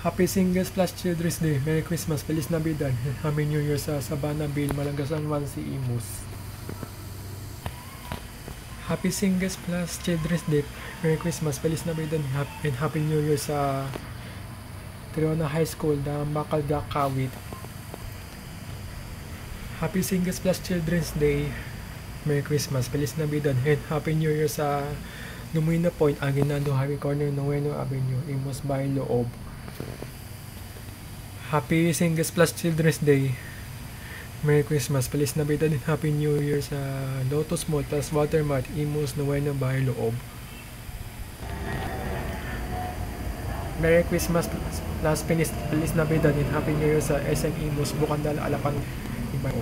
Happy Singles plus Children's Day. Merry Christmas, Feliz Navidad, Happy New Year sa Sabana Bill, Malagasan 1 si Imus. Happy Singles plus Children's Day. Merry Christmas, Feliz Navidad, and Happy New Year sa Triona High School na Makalda Kawit. Happy Singles plus Children's Day. Merry Christmas, Feliz Navidad, and Happy New Year sa Lumina Point, Aguinaldo Highway Corner, Noveno Avenue, Imus Bay Loob. Happy Singles plus Children's Day. Merry Christmas, Feliz Navidad, and Happy New Year sa Lotus Mall plus Watermart, Imus, Noveno Bay Loob. Merry Christmas plus Feliz Navidad, and Happy New Year sa SM Imus, Bukandal, Alapan, Ibayo.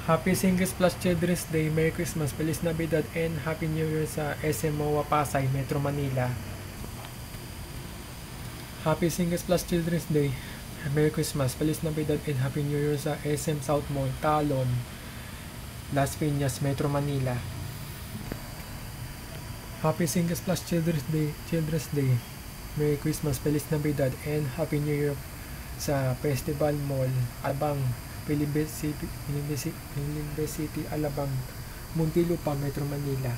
Happy Singles plus Children's Day. Merry Christmas, Feliz Navidad, and Happy New Year sa SM MOA Pasay, Metro Manila. Happy Singles plus Children's Day. Merry Christmas, Feliz Navidad, and Happy New Year sa SM South Mall, Talon, Las Piñas, Metro Manila. Happy Singles plus Children's Day. Merry Christmas, Feliz Navidad, and Happy New Year sa Festival Mall, Alabang, Philippine City, Alabang, Muntinlupa, Metro Manila.